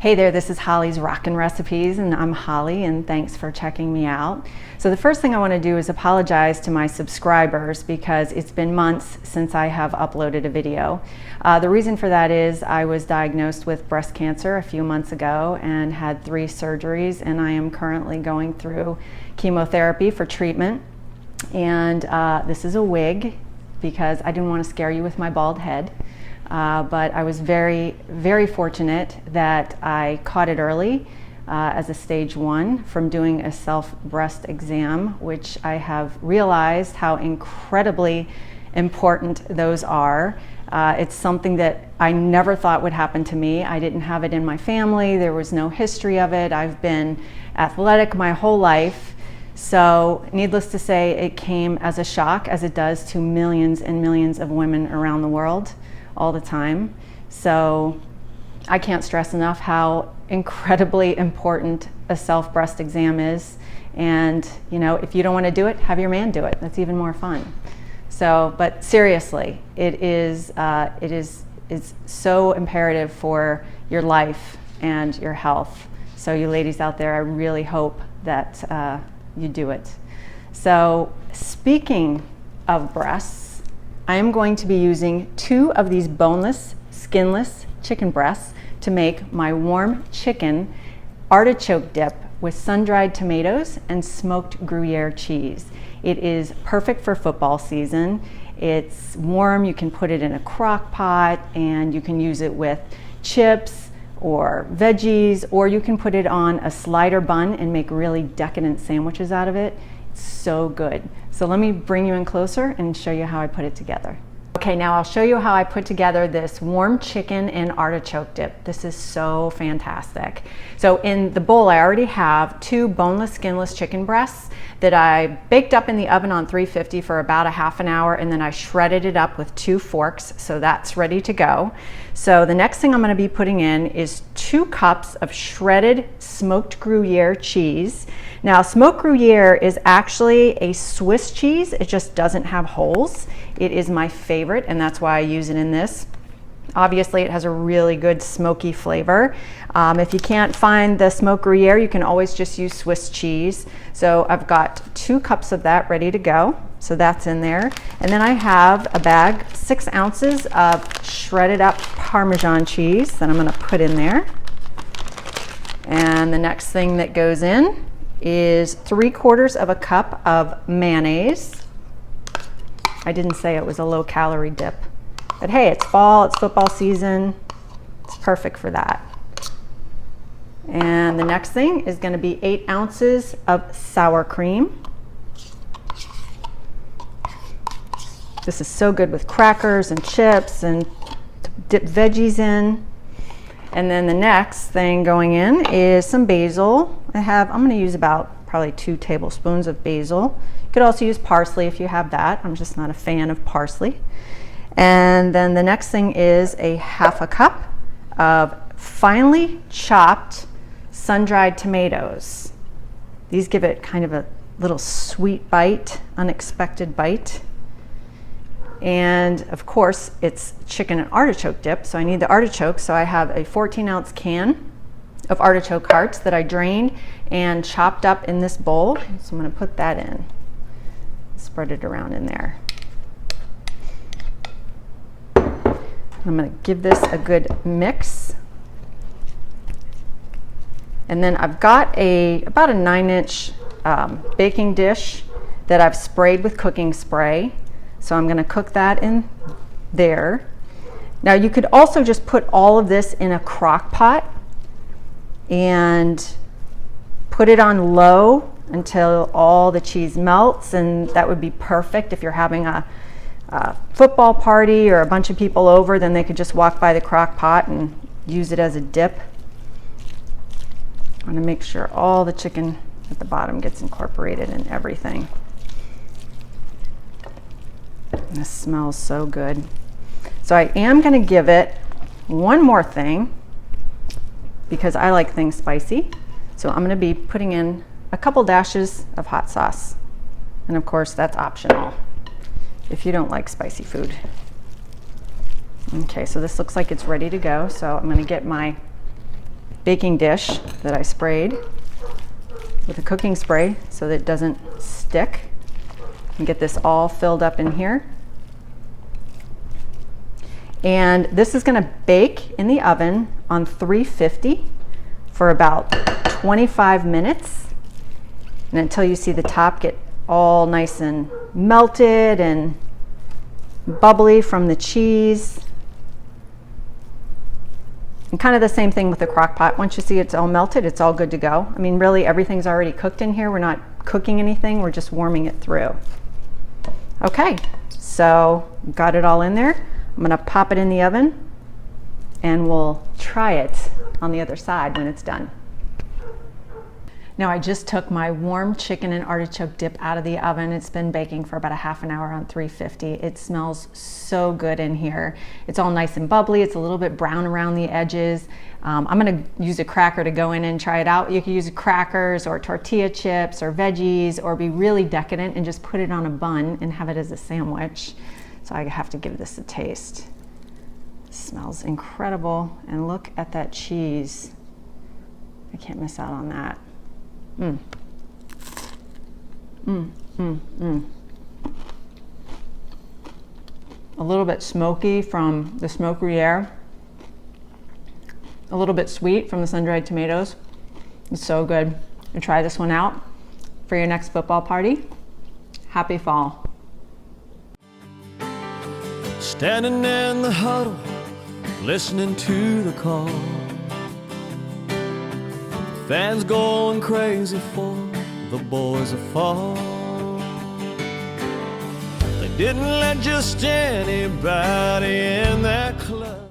Hey there, this is Holly's Rockin' Recipes, and I'm Holly, and thanks for checking me out. So the first thing I want to do is apologize to my subscribers because it's been months since I have uploaded a video. The reason for that is I was diagnosed with breast cancer a few months ago and had 3 surgeries, and I am currently going through chemotherapy for treatment. And this is a wig because I didn't want to scare you with my bald head. But I was very, very fortunate that I caught it early as a stage 1 from doing a self-breast exam, which I have realized how incredibly important those are. It's something that I never thought would happen to me. I didn't have it in my family. There was no history of it. I've been athletic my whole life. So needless to say, it came as a shock, as it does to millions and millions of women around the world all the time. So I can't stress enough how incredibly important a self-breast exam is. And you know, if you don't want to do it, have your man do it. That's even more fun. So, but seriously, it's so imperative for your life and your health. So you ladies out there, I really hope that you do it. So speaking of breasts, I am going to be using 2 of these boneless, skinless chicken breasts to make my warm chicken artichoke dip with sun-dried tomatoes and smoked Gruyere cheese. It is perfect for football season. It's warm, you can put it in a crock pot, and you can use it with chips or veggies, or you can put it on a slider bun and make really decadent sandwiches out of it. It's so good. So let me bring you in closer and show you how I put it together. Okay, now I'll show you how I put together this warm chicken and artichoke dip. This is so fantastic. So in the bowl, I already have 2 boneless, skinless chicken breasts that I baked up in the oven on 350 for about a half an hour, and then I shredded it up with 2 forks, so that's ready to go. So the next thing I'm gonna be putting in is 2 cups of shredded smoked Gruyere cheese. Now, smoked Gruyere is actually a Swiss cheese. It just doesn't have holes. It is my favorite, and that's why I use it in this. Obviously, it has a really good smoky flavor. If you can't find the smoked Gruyere, you can always just use Swiss cheese. So I've got 2 cups of that ready to go. So that's in there. And then I have a bag, 6 ounces of shredded up Parmesan cheese that I'm gonna put in there. And the next thing that goes in is 3/4 of a cup of mayonnaise. I didn't say it was a low calorie dip, but hey, it's fall, it's football season. It's perfect for that. And the next thing is gonna be 8 ounces of sour cream. This is so good with crackers and chips and to dip veggies in. And then the next thing going in is some basil. I'm gonna use about probably 2 tablespoons of basil. You could also use parsley if you have that. I'm just not a fan of parsley. And then the next thing is a 1/2 cup of finely chopped sun-dried tomatoes. These give it kind of a little sweet bite, unexpected bite. And of course, it's chicken and artichoke dip, so I need the artichoke. So I have a 14-ounce can of artichoke hearts that I drained and chopped up in this bowl. So I'm gonna put that in, spread it around in there. I'm gonna give this a good mix. And then I've got about a 9-inch baking dish that I've sprayed with cooking spray. So I'm gonna cook that in there. Now you could also just put all of this in a crock pot and put it on low until all the cheese melts, and that would be perfect if you're having a football party or a bunch of people over. Then they could just walk by the crock pot and use it as a dip. I want to make sure all the chicken at the bottom gets incorporated in everything. And this smells so good. So I am going to give it one more thing because I like things spicy. So I'm going to be putting in a couple dashes of hot sauce. And of course, that's optional if you don't like spicy food. Okay, so this looks like it's ready to go. So I'm going to get my baking dish that I sprayed with a cooking spray so that it doesn't stick. And get this all filled up in here. And this is going to bake in the oven on 350 for about 25 minutes. And until you see the top get all nice and melted and bubbly from the cheese. And kind of the same thing with the crock pot. Once you see it's all melted, it's all good to go. I mean, really everything's already cooked in here. We're not cooking anything, we're just warming it through. Okay, so got it all in there. I'm gonna pop it in the oven and we'll try it on the other side when it's done. Now I just took my warm chicken and artichoke dip out of the oven. It's been baking for about a half an hour on 350. It smells so good in here. It's all nice and bubbly. It's a little bit brown around the edges. I'm gonna use a cracker to go in and try it out. You can use crackers or tortilla chips or veggies, or be really decadent and just put it on a bun and have it as a sandwich. So I have to give this a taste. It smells incredible, and look at that cheese. I can't miss out on that. Mm. Mm, mm, mm. A little bit smoky from the smoked Gruyere. A little bit sweet from the sun-dried tomatoes. It's so good. You try this one out for your next football party. Happy fall. Standing in the huddle, listening to the call. Fans going crazy for the boys of fall. They didn't let just anybody in that club.